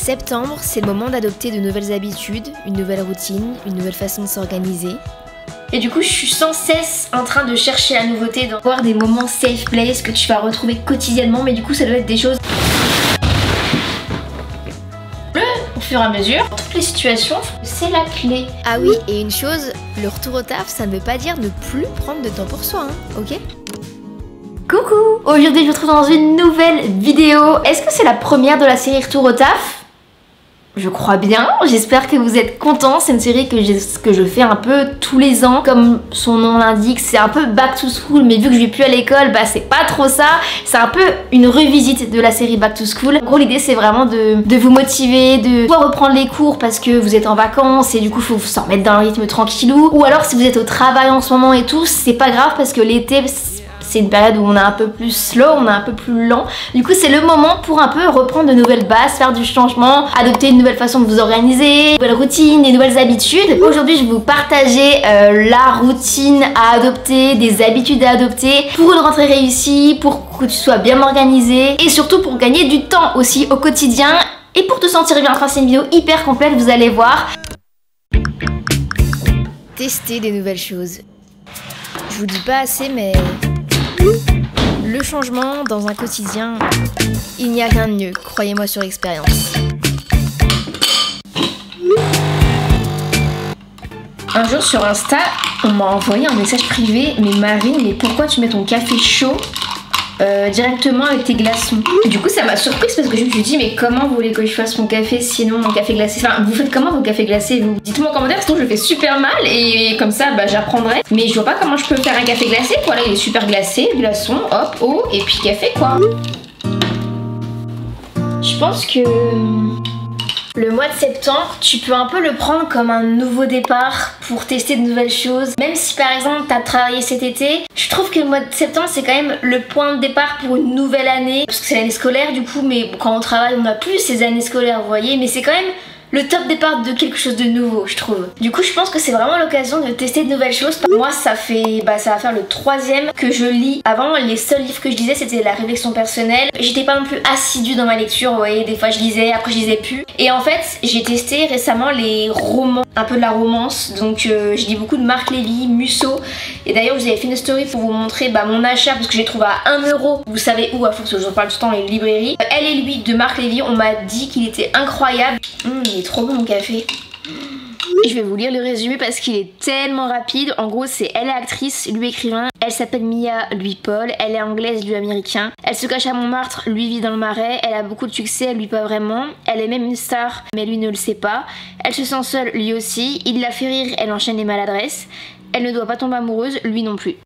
Septembre, c'est le moment d'adopter de nouvelles habitudes, une nouvelle routine, une nouvelle façon de s'organiser. Et du coup, je suis sans cesse en train de chercher la nouveauté, d'avoir des moments safe place que tu vas retrouver quotidiennement, mais du coup, ça doit être des choses au fur et à mesure. Dans toutes les situations, c'est la clé. Ah oui, et une chose, le retour au taf, ça ne veut pas dire ne plus prendre de temps pour soi, hein, ok ? Coucou! Aujourd'hui, je vous retrouve dans une nouvelle vidéo. Est-ce que c'est la première de la série Retour au taf? Je crois bien, j'espère que vous êtes contents. C'est une série que je fais un peu tous les ans. Comme son nom l'indique, c'est un peu back to school, mais vu que je vais plus à l'école, bah c'est pas trop ça. C'est un peu une revisite de la série Back to School. En gros, l'idée c'est vraiment de vous motiver, de pouvoir reprendre les cours parce que vous êtes en vacances et du coup faut s'en remettre dans le rythme tranquillou. Ou alors si vous êtes au travail en ce moment et tout, c'est pas grave parce que l'été, c'est une période où on est un peu plus slow, on est un peu plus lent. Du coup, c'est le moment pour un peu reprendre de nouvelles bases, faire du changement, adopter une nouvelle façon de vous organiser, une nouvelle routine, des nouvelles habitudes. Aujourd'hui, je vais vous partager la routine à adopter, des habitudes à adopter pour une rentrée réussie, pour que tu sois bien organisé et surtout pour gagner du temps aussi au quotidien et pour te sentir bien. Enfin, c'est une vidéo hyper complète, vous allez voir. Tester des nouvelles choses. Je vous dis pas assez, mais le changement dans un quotidien, il n'y a rien de mieux, croyez-moi sur l'expérience. Un jour sur Insta, on m'a envoyé un message privé, mais Marine, mais pourquoi tu mets ton café chaud directement avec tes glaçons? Et du coup ça m'a surprise parce que je me suis dit mais comment vous voulez que je fasse mon café sinon mon café glacé? Enfin vous faites comment vos cafés glacés vous? Dites-moi en commentaire sinon je le fais super mal et comme ça bah j'apprendrai. Mais je vois pas comment je peux faire un café glacé quoi. Là il est super glacé, glaçon, hop, eau et puis café quoi. Je pense que le mois de septembre, tu peux un peu le prendre comme un nouveau départ pour tester de nouvelles choses. Même si par exemple t'as travaillé cet été, je trouve que le mois de septembre c'est quand même le point de départ pour une nouvelle année. Parce que c'est l'année scolaire du coup, mais quand on travaille on n'a plus ces années scolaires vous voyez. Mais c'est quand même le top départ de quelque chose de nouveau je trouve. Du coup je pense que c'est vraiment l'occasion de tester de nouvelles choses. Moi ça va faire le 3e que je lis. Avant les seuls livres que je lisais c'était la réflexion personnelle. J'étais pas non plus assidue dans ma lecture, vous voyez, des fois je lisais, après je lisais plus. Et en fait j'ai testé récemment les romans, un peu de la romance. Donc je lis beaucoup de Marc Lévy, Musso. Et d'ailleurs vous avez fait une story pour vous montrer mon achat parce que j'ai trouvé à 1 €. Vous savez où, à force que je vous en parle tout le temps, les librairies. Elle et lui de Marc Lévy, on m'a dit qu'il était incroyable. Il est trop bon mon café. Je vais vous lire le résumé parce qu'il est tellement rapide. En gros c'est elle est actrice, lui écrivain. Elle s'appelle Mia, lui Paul. Elle est anglaise, lui américain. Elle se cache à Montmartre, lui vit dans le Marais. Elle a beaucoup de succès, lui pas vraiment. Elle est même une star, mais lui ne le sait pas. Elle se sent seule, lui aussi. Il la fait rire, elle enchaîne les maladresses. Elle ne doit pas tomber amoureuse, lui non plus.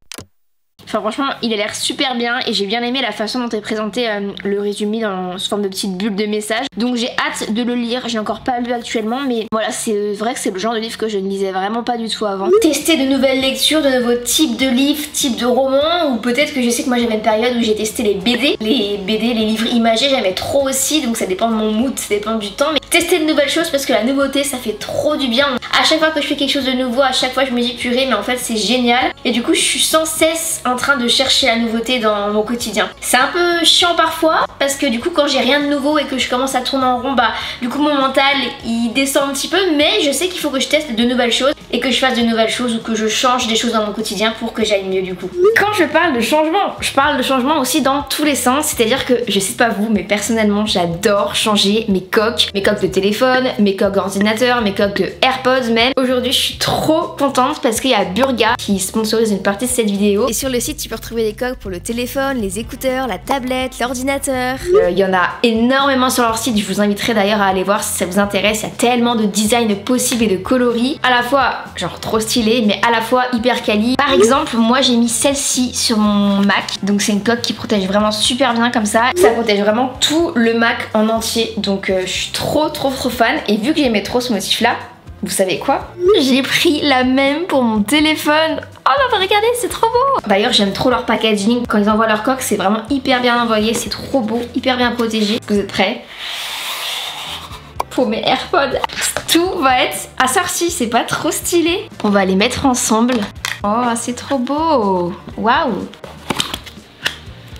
Enfin franchement il a l'air super bien et j'ai bien aimé la façon dont est présenté le résumé dans sous forme de petite bulle de messages. Donc j'ai hâte de le lire, j'ai encore pas lu actuellement mais voilà c'est vrai que c'est le genre de livre que je ne lisais vraiment pas du tout avant. Tester de nouvelles lectures, de nouveaux types de livres, types de romans ou peut-être que je sais que moi j'avais une période où j'ai testé les BD. Les BD, les livres imagés j'aimais trop aussi donc ça dépend de mon mood, ça dépend du temps. Mais tester de nouvelles choses parce que la nouveauté ça fait trop du bien. À chaque fois que je fais quelque chose de nouveau, à chaque fois je me dis purée mais en fait c'est génial. Et du coup je suis sans cesse en train de chercher la nouveauté dans mon quotidien. C'est un peu chiant parfois parce que du coup quand j'ai rien de nouveau et que je commence à tourner en rond, du coup mon mental il descend un petit peu mais je sais qu'il faut que je teste de nouvelles choses et que je fasse de nouvelles choses ou que je change des choses dans mon quotidien pour que j'aille mieux du coup. Quand je parle de changement, je parle de changement aussi dans tous les sens, c'est-à-dire que je sais pas vous mais personnellement j'adore changer mes coques de téléphone, mes coques d'ordinateur, mes coques de AirPods même. Aujourd'hui je suis trop contente parce qu'il y a Burga qui sponsorise une partie de cette vidéo et sur le site tu peux retrouver des coques pour le téléphone, les écouteurs, la tablette, l'ordinateur. Il y en a énormément sur leur site, je vous inviterai d'ailleurs à aller voir si ça vous intéresse. Il y a tellement de designs possibles et de coloris, à la fois genre trop stylé mais à la fois hyper quali. Par exemple moi j'ai mis celle-ci sur mon Mac, donc c'est une coque qui protège vraiment super bien comme ça. Ça protège vraiment tout le Mac en entier donc je suis trop fan et vu que j'aimais trop ce motif là, vous savez quoi? J'ai pris la même pour mon téléphone. Oh non mais regardez c'est trop beau. D'ailleurs j'aime trop leur packaging. Quand ils envoient leur coque c'est vraiment hyper bien envoyé. C'est trop beau, hyper bien protégé. Vous êtes prêts? Pour mes AirPods. Tout va être assorti, c'est pas trop stylé. On va les mettre ensemble. Oh c'est trop beau. Waouh.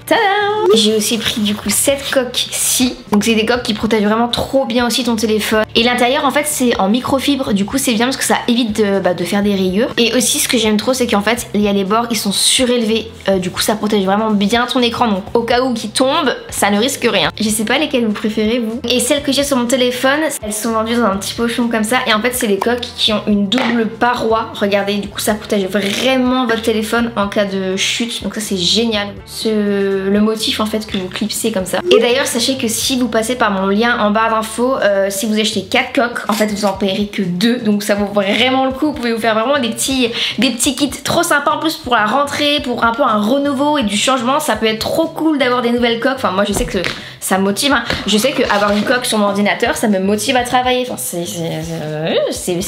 Tadam! J'ai aussi pris du coup cette coque-ci. Donc c'est des coques qui protègent vraiment trop bien aussi ton téléphone. Et l'intérieur en fait c'est en microfibre, du coup c'est bien parce que ça évite de faire des rayures. Et aussi ce que j'aime trop c'est qu'en fait il y a les bords, ils sont surélevés. Du coup ça protège vraiment bien ton écran. Donc au cas où qu'il tombe, ça ne risque rien. Je sais pas lesquelles vous préférez vous. Et celles que j'ai sur mon téléphone, elles sont vendues dans un petit pochon comme ça. Et en fait c'est les coques qui ont une double paroi. Regardez, du coup ça protège vraiment votre téléphone en cas de chute. Donc ça c'est génial. Le motif en fait que vous clipsez comme ça. Et d'ailleurs sachez que si vous passez par mon lien en barre d'infos, si vous achetez 4 coques, en fait vous en payerez que 2. Donc ça vaut vraiment le coup. Vous pouvez vous faire vraiment des petits kits trop sympas en plus pour la rentrée, pour un peu un renouveau et du changement. Ça peut être trop cool d'avoir des nouvelles coques. Enfin moi je sais que ça me motive, hein. Je sais qu'avoir une coque sur mon ordinateur ça me motive à travailler. Enfin c'est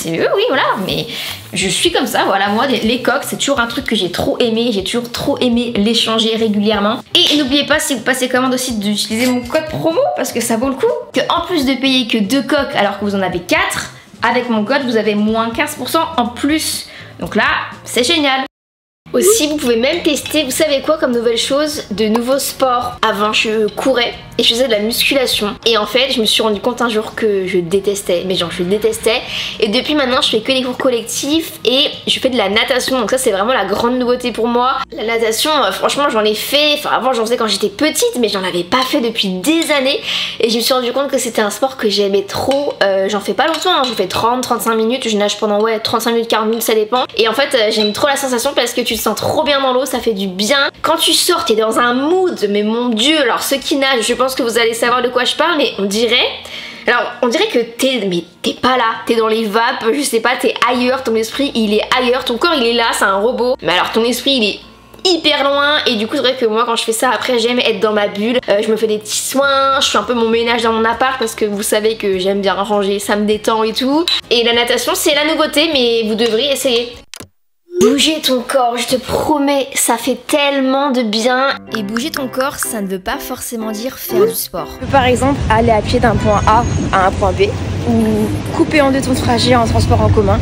oui voilà, mais je suis comme ça, voilà. Moi les coques c'est toujours un truc que j'ai trop aimé. J'ai toujours trop aimé les changer régulièrement. Et n'oubliez pas, si vous passez commande aussi, d'utiliser mon code promo parce que ça vaut le coup. Que en plus de payer que 2 coques alors que vous en avez 4, avec mon code vous avez moins 15% en plus. Donc là c'est génial. Aussi vous pouvez même tester, vous savez quoi comme nouvelle chose, de nouveaux sports. Avant je courais et je faisais de la musculation. Et en fait je me suis rendu compte un jour que je détestais. Mais genre je détestais. Et depuis maintenant je fais que des cours collectifs et je fais de la natation. Donc ça c'est vraiment la grande nouveauté pour moi. La natation franchement j'en ai fait, enfin avant j'en faisais quand j'étais petite mais j'en avais pas fait depuis des années. Et je me suis rendu compte que c'était un sport que j'aimais trop. J'en fais pas longtemps, hein. Je fais 30-35 minutes, je nage pendant 35 minutes, 40 minutes, ça dépend. Et en fait j'aime trop la sensation parce que tu te sens trop bien dans l'eau, ça fait du bien. Quand tu sors, t'es dans un mood, mais mon dieu, alors ceux qui nagent, je pense que vous allez savoir de quoi je parle, mais on dirait que t'es pas là, t'es dans les vapes, je sais pas, t'es ailleurs, ton esprit il est ailleurs, ton corps il est là, c'est un robot, mais alors ton esprit il est hyper loin. Et du coup c'est vrai que moi quand je fais ça après j'aime être dans ma bulle. Je me fais des petits soins, je fais un peu mon ménage dans mon appart parce que vous savez que j'aime bien ranger, ça me détend et tout. Et la natation c'est la nouveauté mais vous devriez essayer. Bouger ton corps, je te promets, ça fait tellement de bien. Et bouger ton corps, ça ne veut pas forcément dire faire du sport. Tu peux par exemple aller à pied d'un point A à un point B ou couper en deux ton trajet en transport en commun.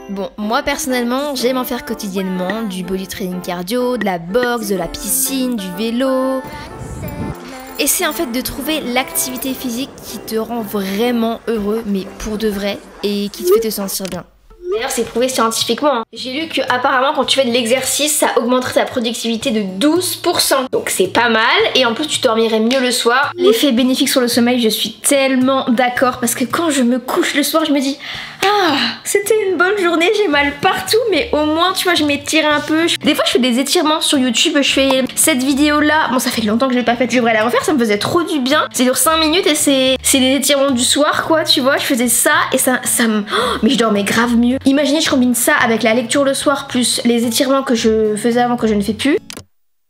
Bon, moi personnellement, j'aime en faire quotidiennement, du body training cardio, de la boxe, de la piscine, du vélo. Et c'est en fait de trouver l'activité physique qui te rend vraiment heureux, mais pour de vrai, et qui te fait te sentir bien. D'ailleurs c'est prouvé scientifiquement, hein. J'ai lu que apparemment quand tu fais de l'exercice ça augmenterait ta productivité de 12%. Donc c'est pas mal et en plus tu dormirais mieux le soir. L'effet bénéfique sur le sommeil, je suis tellement d'accord parce que quand je me couche le soir je me dis ah c'était une bonne journée, j'ai mal partout mais au moins tu vois je m'étire un peu. Des fois je fais des étirements sur YouTube, je fais cette vidéo là, bon ça fait longtemps que je l'ai pas faite, je devrais la refaire, ça me faisait trop du bien. Ça dure 5 minutes et c'est des étirements du soir quoi tu vois, je faisais ça et ça me... Oh, mais je dormais grave mieux. Imaginez je combine ça avec la lecture le soir plus les étirements que je faisais avant que je ne fais plus.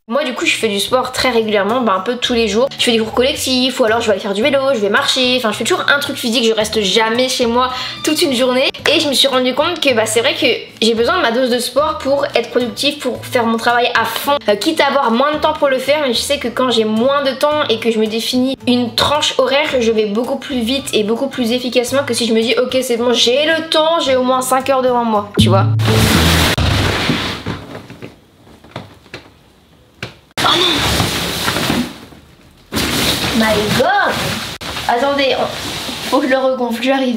Moi du coup je fais du sport très régulièrement, un peu tous les jours. Je fais des cours collectifs ou alors je vais aller faire du vélo, je vais marcher, enfin je fais toujours un truc physique, je reste jamais chez moi toute une journée. Et je me suis rendu compte que c'est vrai que j'ai besoin de ma dose de sport pour être productif, pour faire mon travail à fond. Quitte à avoir moins de temps pour le faire, mais je sais que quand j'ai moins de temps et que je me définis une tranche horaire, je vais beaucoup plus vite et beaucoup plus efficacement que si je me dis ok c'est bon j'ai le temps, j'ai au moins 5 heures devant moi, tu vois. My god! Attendez, faut que je le regonfle, j'arrive.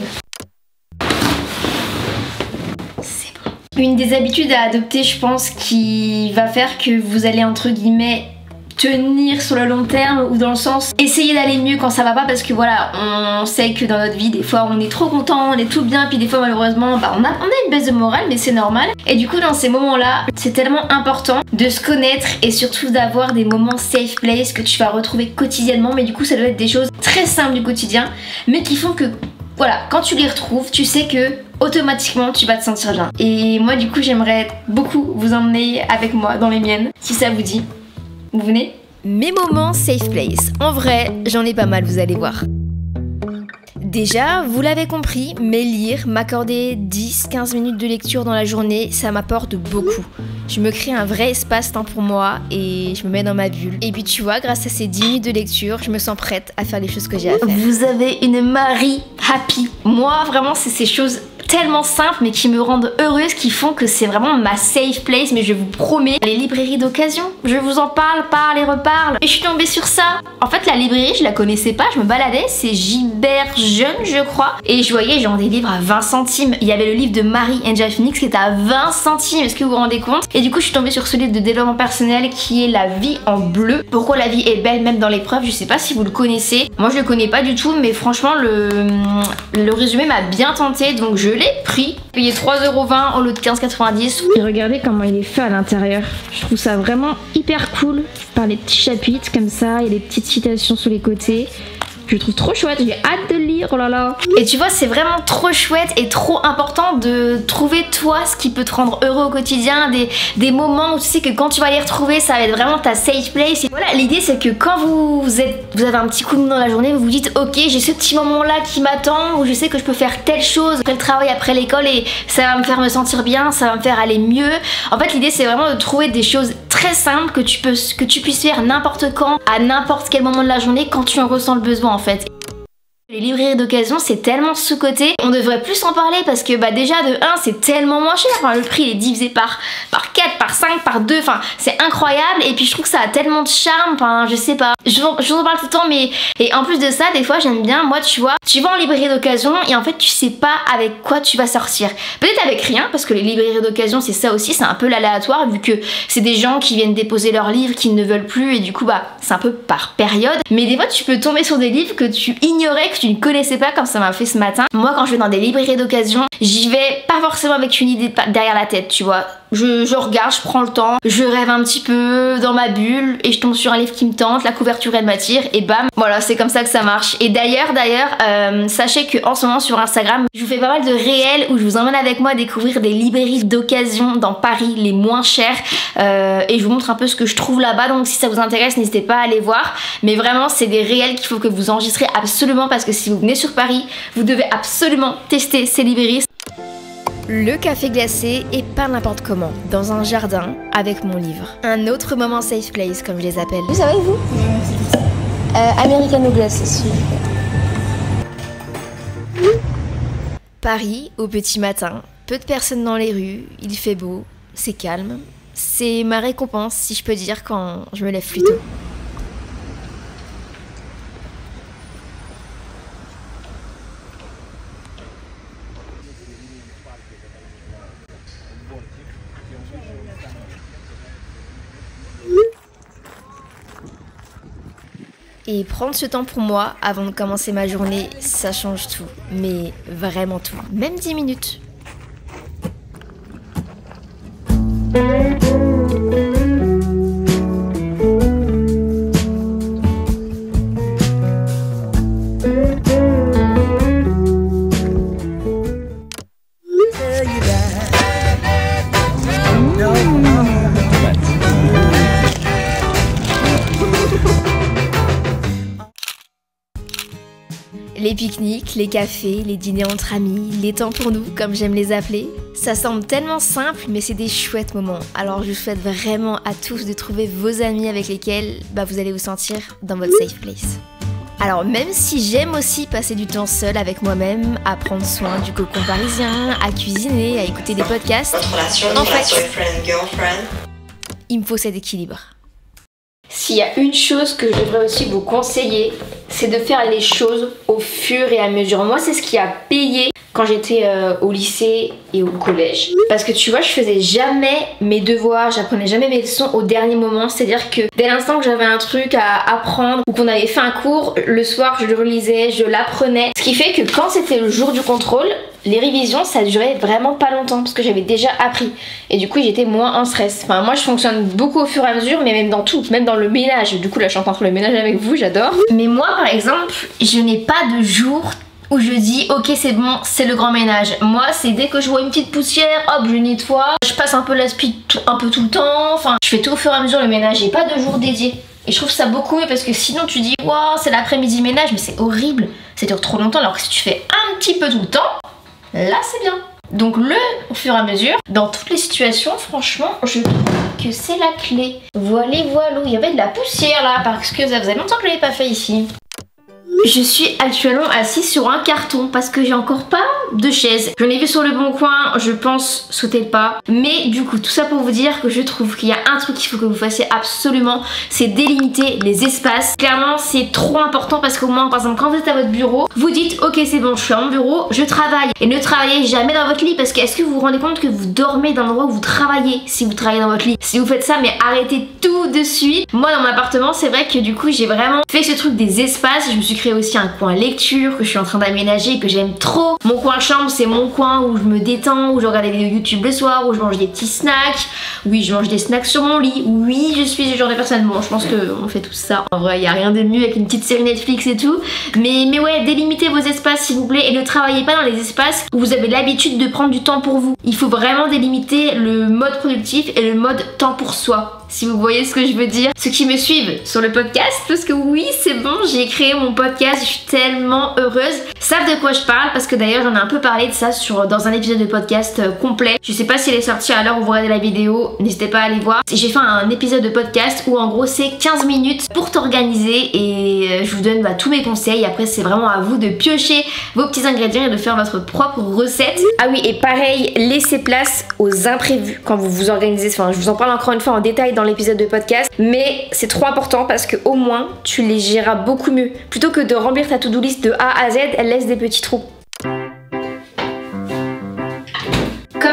C'est bon. Une des habitudes à adopter, je pense, qui va faire que vous allez entre guillemets tenir sur le long terme ou dans le sens essayer d'aller mieux quand ça va pas parce que voilà on sait que dans notre vie des fois on est trop content, on est tout bien puis des fois malheureusement on a une baisse de morale mais c'est normal et du coup dans ces moments là c'est tellement important de se connaître et surtout d'avoir des moments safe place que tu vas retrouver quotidiennement mais du coup ça doit être des choses très simples du quotidien mais qui font que voilà quand tu les retrouves tu sais que automatiquement tu vas te sentir bien et moi du coup j'aimerais beaucoup vous emmener avec moi dans les miennes si ça vous dit. Vous venez? Mes moments safe place. En vrai, j'en ai pas mal, vous allez voir. Déjà, vous l'avez compris, mais lire, m'accorder 10-15 minutes de lecture dans la journée, ça m'apporte beaucoup. Je me crée un vrai espace-temps pour moi et je me mets dans ma bulle. Et puis tu vois, grâce à ces 10 minutes de lecture, je me sens prête à faire les choses que j'ai à faire. Vous avez une Marie happy. Moi, vraiment, c'est ces choses tellement simples mais qui me rendent heureuse, qui font que c'est vraiment ma safe place. Mais je vous promets, les librairies d'occasion, je vous en parle et reparle. Et je suis tombée sur ça. En fait la librairie je la connaissais pas, je me baladais, c'est Gilbert Jeune je crois. Et je voyais genre des livres à 20 centimes. Il y avait le livre de Marie-Angel Phoenix qui était à 20 centimes, est-ce que vous vous rendez compte? Et du coup je suis tombée sur ce livre de développement personnel qui est La vie en bleu. Pourquoi la vie est belle même dans l'épreuve, je sais pas si vous le connaissez. Moi je le connais pas du tout, mais franchement le résumé m'a bien tenté, donc je l'ai pris. Payé 3,20€ au lieu de 15,90. Et regardez comment il est fait à l'intérieur. Je trouve ça vraiment hyper cool. Par les petits chapitres comme ça, il y a des petites citations sur les côtés. Je le trouve trop chouette, j'ai hâte de le lire, oh là là. Et tu vois, c'est vraiment trop chouette et trop important de trouver toi ce qui peut te rendre heureux au quotidien, des moments où tu sais que quand tu vas les retrouver, ça va être vraiment ta safe place. Et voilà, l'idée c'est que quand vous avez un petit coup de mou dans la journée, vous vous dites ok, j'ai ce petit moment là qui m'attend, où je sais que je peux faire telle chose après le travail, après l'école, et ça va me faire me sentir bien, ça va me faire aller mieux. En fait, l'idée c'est vraiment de trouver des choses très simples que tu puisses faire n'importe quand, à n'importe quel moment de la journée, quand tu en ressens le besoin en fait. Les librairies d'occasion c'est tellement sous-coté, on devrait plus en parler parce que bah déjà de 1 c'est tellement moins cher, enfin, le prix il est divisé par 4, par 5, par 2, enfin c'est incroyable. Et puis je trouve que ça a tellement de charme, enfin je sais pas, je vous en parle tout le temps, mais et en plus de ça des fois j'aime bien, moi tu vois, tu vas en librairie d'occasion et en fait tu sais pas avec quoi tu vas sortir, peut-être avec rien parce que les librairies d'occasion c'est ça aussi, c'est un peu l'aléatoire vu que c'est des gens qui viennent déposer leurs livres qu'ils ne veulent plus et du coup bah c'est un peu par période, mais des fois tu peux tomber sur des livres que tu ignorais, que tu ne connaissais pas, comme ça m'a fait ce matin. Moi quand je vais dans des librairies d'occasion, j'y vais pas forcément avec une idée derrière la tête, tu vois. Je regarde, je prends le temps, je rêve un petit peu dans ma bulle et je tombe sur un livre qui me tente, la couverture elle m'attire et bam, voilà, c'est comme ça que ça marche. Et d'ailleurs, sachez que en ce moment sur Instagram, je vous fais pas mal de réels où je vous emmène avec moi découvrir des librairies d'occasion dans Paris, les moins chères, et je vous montre un peu ce que je trouve là-bas. Donc si ça vous intéresse, n'hésitez pas à aller voir. Mais vraiment, c'est des réels qu'il faut que vous enregistrez absolument parce que si vous venez sur Paris, vous devez absolument tester ces librairies. Le café glacé et pas n'importe comment, dans un jardin avec mon livre. Un autre moment safe place comme je les appelle. Ça va et vous? Americano glacé s'il vous plaît. Paris au petit matin, peu de personnes dans les rues, il fait beau, c'est calme. C'est ma récompense si je peux dire quand je me lève plus tôt. Et prendre ce temps pour moi avant de commencer ma journée, ça change tout. Mais vraiment tout. Même 10 minutes. Les pique-niques, les cafés, les dîners entre amis, les temps pour nous, comme j'aime les appeler. Ça semble tellement simple, mais c'est des chouettes moments. Alors je souhaite vraiment à tous de trouver vos amis avec lesquels vous allez vous sentir dans votre safe place. Alors même si j'aime aussi passer du temps seule avec moi-même, à prendre soin du cocon parisien, à cuisiner, à écouter des podcasts, en fait, il me faut cet équilibre. S'il y a une chose que je devrais aussi vous conseiller, c'est de faire les choses au fur et à mesure. Moi, c'est ce qui a payé quand j'étais au lycée et au collège. Parce que tu vois, je faisais jamais mes devoirs, j'apprenais jamais mes leçons au dernier moment. C'est-à-dire que dès l'instant que j'avais un truc à apprendre ou qu'on avait fait un cours, le soir, je le relisais, je l'apprenais. Ce qui fait que quand c'était le jour du contrôle, les révisions ça durait vraiment pas longtemps parce que j'avais déjà appris et du coup j'étais moins en stress. Enfin moi je fonctionne beaucoup au fur et à mesure, mais même dans tout, même dans le ménage. Du coup là je suis en train de faire le ménage avec vous, j'adore. Mais moi par exemple je n'ai pas de jour où je dis ok c'est bon, c'est le grand ménage. Moi c'est dès que je vois une petite poussière, hop je nettoie, je passe un peu l'aspi un peu tout le temps, enfin je fais tout au fur et à mesure le ménage, j'ai pas de jour dédié. Et je trouve ça beaucoup mieux parce que sinon tu dis waouh c'est l'après-midi ménage, mais c'est horrible, ça dure trop longtemps, alors que si tu fais un petit peu tout le temps, là c'est bien. Donc au fur et à mesure, dans toutes les situations, franchement, je trouve que c'est la clé. Voilà, il y avait de la poussière là, parce que ça faisait longtemps que je l'avais pas fait ici. Je suis actuellement assise sur un carton parce que j'ai encore pas de chaise. J'en ai vu sur le Bon Coin, je pense sauter le pas. Mais du coup, tout ça pour vous dire que je trouve qu'il y a un truc qu'il faut que vous fassiez absolument, c'est délimiter les espaces. Clairement, c'est trop important parce qu'au moins, par exemple, quand vous êtes à votre bureau, vous dites ok, c'est bon, je suis à mon bureau, je travaille. Et ne travaillez jamais dans votre lit parce que est-ce que vous vous rendez compte que vous dormez dans l'endroit où vous travaillez si vous travaillez dans votre lit? Si vous faites ça, mais arrêtez tout de suite. Moi, dans mon appartement, c'est vrai que du coup, j'ai vraiment fait ce truc des espaces. Je me suis créé aussi un coin lecture que je suis en train d'aménager, que j'aime trop. Mon coin chambre, c'est mon coin où je me détends, où je regarde des vidéos YouTube le soir, où je mange des petits snacks. Oui, je mange des snacks sur mon lit. Oui, je suis ce genre de personne. Bon, je pense qu'on fait tout ça. En vrai, il n'y a rien de mieux avec une petite série Netflix et tout. Mais ouais, délimitez vos espaces s'il vous plaît et ne travaillez pas dans les espaces où vous avez l'habitude de prendre du temps pour vous. Il faut vraiment délimiter le mode productif et le mode temps pour soi. Si vous voyez ce que je veux dire. Ceux qui me suivent sur le podcast, parce que oui, c'est bon, j'ai créé mon podcast, je suis tellement heureuse, savent de quoi je parle, parce que d'ailleurs j'en ai un peu parlé de ça dans un épisode de podcast complet. Je sais pas si elle est sortie à l'heure où vous regardez la vidéo, n'hésitez pas à aller voir. J'ai fait un épisode de podcast où en gros c'est 15 minutes pour t'organiser et je vous donne tous mes conseils. Après c'est vraiment à vous de piocher vos petits ingrédients et de faire votre propre recette. Ah oui, et pareil, laissez place aux imprévus quand vous vous organisez. Enfin, je vous en parle encore une fois en détail dans l'épisode de podcast, mais c'est trop important parce que au moins tu les géreras beaucoup mieux. Plutôt que de remplir ta to-do list de A à Z, elle laisse des petits trous. Comme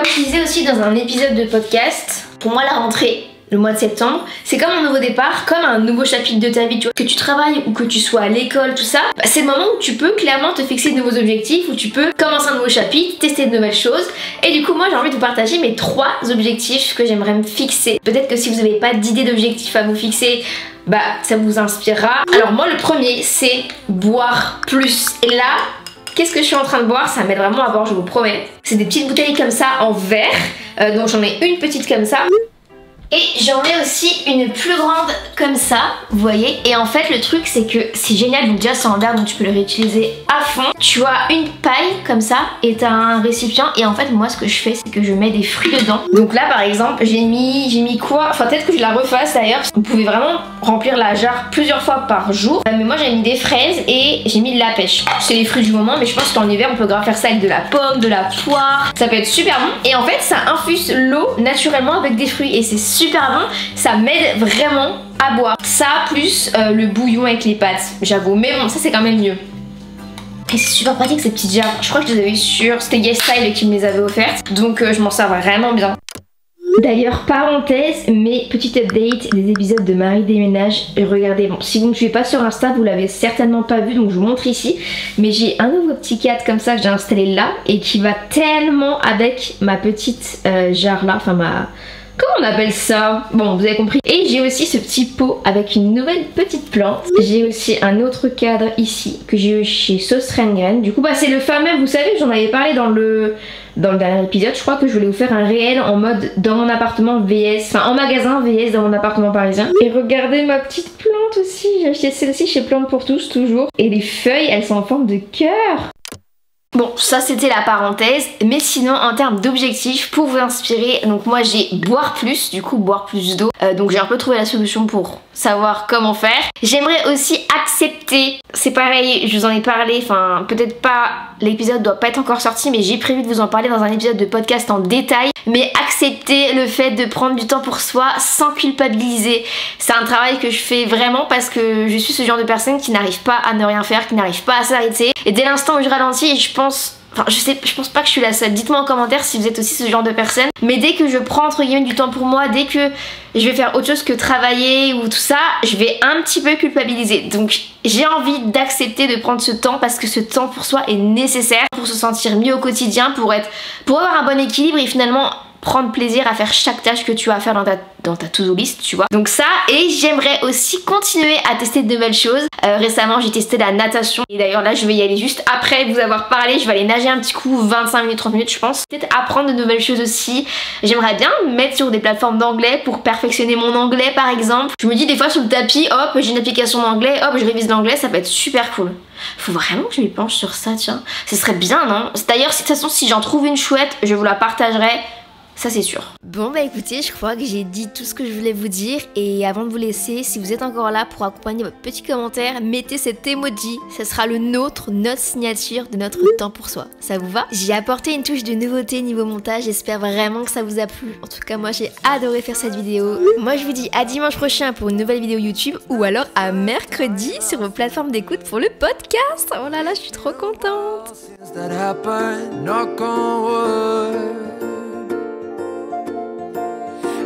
je disais aussi dans un épisode de podcast, pour moi la rentrée, le mois de septembre, c'est comme un nouveau départ, comme un nouveau chapitre de ta vie, tu vois. Que tu travailles ou que tu sois à l'école, tout ça, c'est le moment où tu peux clairement te fixer de nouveaux objectifs, où tu peux commencer un nouveau chapitre, tester de nouvelles choses. Et du coup, moi j'ai envie de vous partager mes 3 objectifs que j'aimerais me fixer. Peut-être que si vous n'avez pas d'idée d'objectifs à vous fixer, ça vous inspirera. Alors moi le premier, c'est boire plus. Et là, qu'est-ce que je suis en train de boire? Ça m'aide vraiment à boire, je vous promets. C'est des petites bouteilles comme ça en verre, donc j'en ai une petite comme ça. Et j'en ai aussi une plus grande comme ça, vous voyez. Et en fait le truc c'est que c'est génial, donc déjà c'est en verre donc tu peux le réutiliser à fond. Tu as une paille comme ça et t'as un récipient et en fait moi ce que je fais c'est que je mets des fruits dedans. Donc là par exemple j'ai mis quoi? Enfin peut-être que je la refasse d'ailleurs. Vous pouvez vraiment remplir la jarre plusieurs fois par jour. Mais moi j'ai mis des fraises et j'ai mis de la pêche. C'est les fruits du moment mais je pense qu'en hiver on peut grave faire ça avec de la pomme, de la poire. Ça peut être super bon. Et en fait ça infuse l'eau naturellement avec des fruits et c'est super bon, ça m'aide vraiment à boire. Ça plus le bouillon avec les pâtes, j'avoue, mais bon ça c'est quand même mieux. Et c'est super pratique ces petites jarres, je crois que je les avais sur, c'était Yes Style qui me les avait offertes, donc je m'en sers vraiment bien. D'ailleurs, parenthèse, mes petites updates des épisodes de Marie déménage. Regardez, bon, si vous ne me suivez pas sur Insta, vous l'avez certainement pas vu, donc je vous montre ici. Mais j'ai un nouveau petit cadre comme ça que j'ai installé là et qui va tellement avec ma petite jarre là, enfin ma... Comment on appelle ça? Bon, vous avez compris. Et j'ai aussi ce petit pot avec une nouvelle petite plante. J'ai aussi un autre cadre ici que j'ai eu chez Sauce Rengren. Du coup, c'est le fameux, vous savez, j'en avais parlé dans le dernier épisode. Je crois que je voulais vous faire un réel en mode dans mon appartement VS, enfin en magasin VS dans mon appartement parisien. Et regardez ma petite plante aussi. J'ai acheté celle-ci chez Plantes pour tous, toujours. Et les feuilles, elles sont en forme de cœur. Bon, ça c'était la parenthèse, mais sinon en termes d'objectifs, pour vous inspirer, donc moi j'ai boire plus, du coup boire plus d'eau, donc j'ai un peu trouvé la solution pour savoir comment faire. J'aimerais aussi accepter, c'est pareil, je vous en ai parlé, enfin peut-être pas, l'épisode doit pas être encore sorti, mais j'ai prévu de vous en parler dans un épisode de podcast en détail, mais accepter le fait de prendre du temps pour soi sans culpabiliser. C'est un travail que je fais vraiment parce que je suis ce genre de personne qui n'arrive pas à ne rien faire, qui n'arrive pas à s'arrêter, et dès l'instant où je ralentis, je pense pas que je suis la seule. Dites-moi en commentaire si vous êtes aussi ce genre de personne. Mais dès que je prends entre guillemets du temps pour moi, dès que je vais faire autre chose que travailler ou tout ça, je vais un petit peu culpabiliser. Donc j'ai envie d'accepter de prendre ce temps parce que ce temps pour soi est nécessaire pour se sentir mieux au quotidien, pour avoir un bon équilibre et finalement prendre plaisir à faire chaque tâche que tu as à faire dans ta to-do list, tu vois. Donc ça, et j'aimerais aussi continuer à tester de nouvelles choses. Récemment, j'ai testé la natation. Et d'ailleurs, là, je vais y aller juste après vous avoir parlé. Je vais aller nager un petit coup, 25 minutes, 30 minutes, je pense. Peut-être apprendre de nouvelles choses aussi. J'aimerais bien me mettre sur des plateformes d'anglais pour perfectionner mon anglais, par exemple. Je me dis des fois sur le tapis, hop, j'ai une application d'anglais, hop, je révise l'anglais, ça peut être super cool. Faut vraiment que je m'y penche sur ça, tiens. Ce serait bien, non? D'ailleurs, de toute façon, si j'en trouve une chouette, je vous la partagerai. ça c'est sûr. Bon bah écoutez, je crois que j'ai dit tout ce que je voulais vous dire et avant de vous laisser, si vous êtes encore là pour accompagner votre petit commentaire, mettez cet emoji, ça sera le nôtre, notre signature de notre temps pour soi. Ça vous va? J'ai apporté une touche de nouveauté niveau montage, j'espère vraiment que ça vous a plu. En tout cas moi j'ai adoré faire cette vidéo. Moi je vous dis à dimanche prochain pour une nouvelle vidéo YouTube ou alors à mercredi sur vos plateformes d'écoute pour le podcast. Oh là là, je suis trop contente.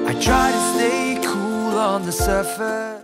I try to stay cool on the surface.